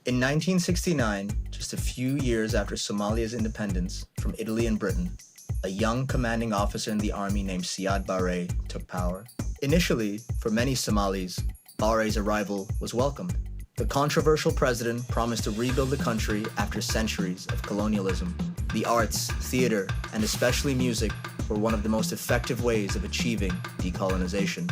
In 1969, just a few years after Somalia's independence from Italy and Britain, a young commanding officer in the army named Siad Barre took power. Initially, for many Somalis, Barre's arrival was welcomed. The controversial president promised to rebuild the country after centuries of colonialism. The arts, theater, and especially music were one of the most effective ways of achieving decolonization.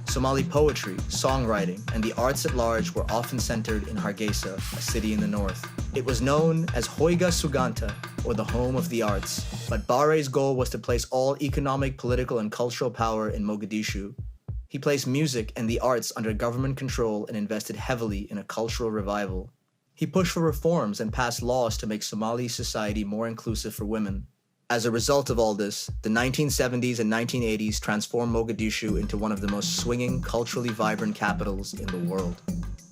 Somali poetry, songwriting, and the arts at large were often centered in Hargeisa, a city in the north. It was known as Hoyga Suganta, or the home of the arts, but Barre's goal was to place all economic, political, and cultural power in Mogadishu. He placed music and the arts under government control and invested heavily in a cultural revival. He pushed for reforms and passed laws to make Somali society more inclusive for women. As a result of all this, the 1970s and 1980s transformed Mogadishu into one of the most swinging, culturally vibrant capitals in the world.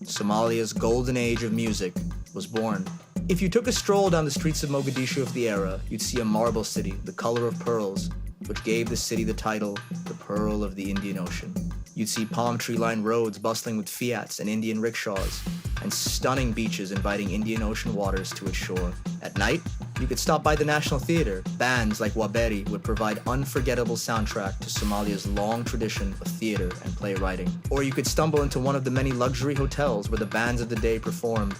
Somalia's golden age of music was born. If you took a stroll down the streets of Mogadishu of the era, you'd see a marble city, the color of pearls, which gave the city the title, the Pearl of the Indian Ocean. You'd see palm tree-lined roads bustling with Fiats and Indian rickshaws, and stunning beaches inviting Indian Ocean waters to its shore. At night, you could stop by the National Theatre. Bands like Waberi would provide unforgettable soundtrack to Somalia's long tradition of theater and playwriting. Or you could stumble into one of the many luxury hotels where the bands of the day performed.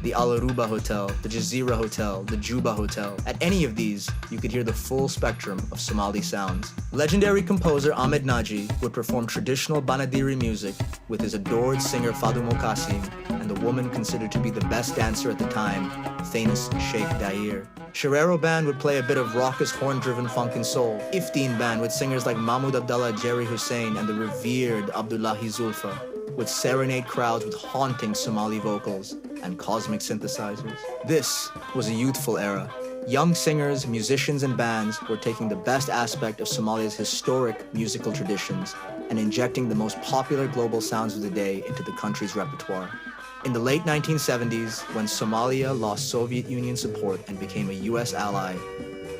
The Al Aruba Hotel, the Jazeera Hotel, the Juba Hotel. At any of these, you could hear the full spectrum of Somali sounds. Legendary composer Ahmed Naji would perform traditional Banadiri music with his adored singer Fadu Mokasim and the woman considered to be the best dancer at the time, famous Sheikh Dair. Sherero Band would play a bit of raucous horn-driven funk and soul. Ifteen Band with singers like Mahmoud Abdallah, Jerry Hussein, and the revered Abdullahi Zulfa would serenade crowds with haunting Somali vocals and cosmic synthesizers. This was a youthful era. Young singers, musicians, and bands were taking the best aspect of Somalia's historic musical traditions and injecting the most popular global sounds of the day into the country's repertoire. In the late 1970s, when Somalia lost Soviet Union support and became a US ally,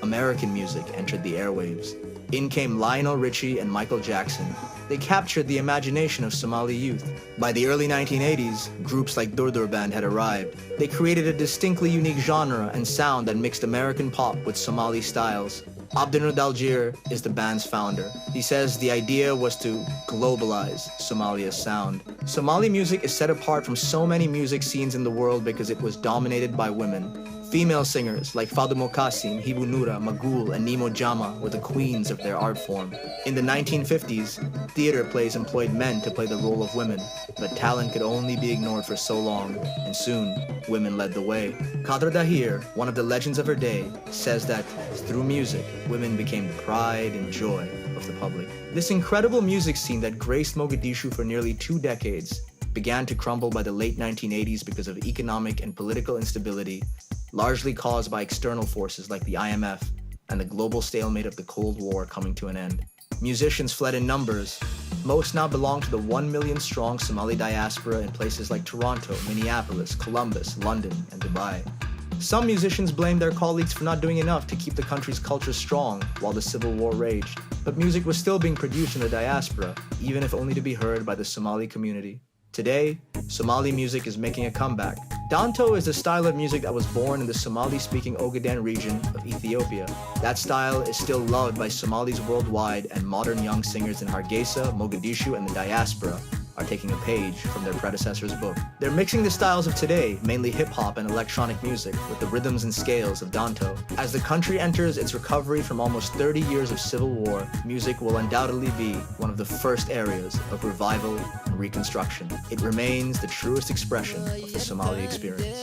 American music entered the airwaves. In came Lionel Richie and Michael Jackson. They captured the imagination of Somali youth. By the early 1980s, groups like Durdur Band had arrived. They created a distinctly unique genre and sound that mixed American pop with Somali styles. Abdinur Dalgir is the band's founder. He says the idea was to globalize Somalia's sound. Somali music is set apart from so many music scenes in the world because it was dominated by women. Female singers like Fadu Mokasim, Hibu Nura, Magul, and Nemo Jama were the queens of their art form. In the 1950s, theater plays employed men to play the role of women, but talent could only be ignored for so long, and soon, women led the way. Qadr Dahir, one of the legends of her day, says that through music, women became the pride and joy of the public. This incredible music scene that graced Mogadishu for nearly 2 decades began to crumble by the late 1980s because of economic and political instability, largely caused by external forces like the IMF and the global stalemate of the Cold War coming to an end. Musicians fled in numbers. Most now belong to the 1 million strong Somali diaspora in places like Toronto, Minneapolis, Columbus, London, and Dubai. Some musicians blamed their colleagues for not doing enough to keep the country's culture strong while the Civil War raged. But music was still being produced in the diaspora, even if only to be heard by the Somali community. Today, Somali music is making a comeback. Danto is a style of music that was born in the Somali-speaking Ogaden region of Ethiopia. That style is still loved by Somalis worldwide, and modern young singers in Hargeisa, Mogadishu, and the diaspora are taking a page from their predecessor's book. They're mixing the styles of today, mainly hip-hop and electronic music, with the rhythms and scales of Danto. As the country enters its recovery from almost 30 years of civil war, music will undoubtedly be one of the first areas of revival and reconstruction. It remains the truest expression of the Somali experience.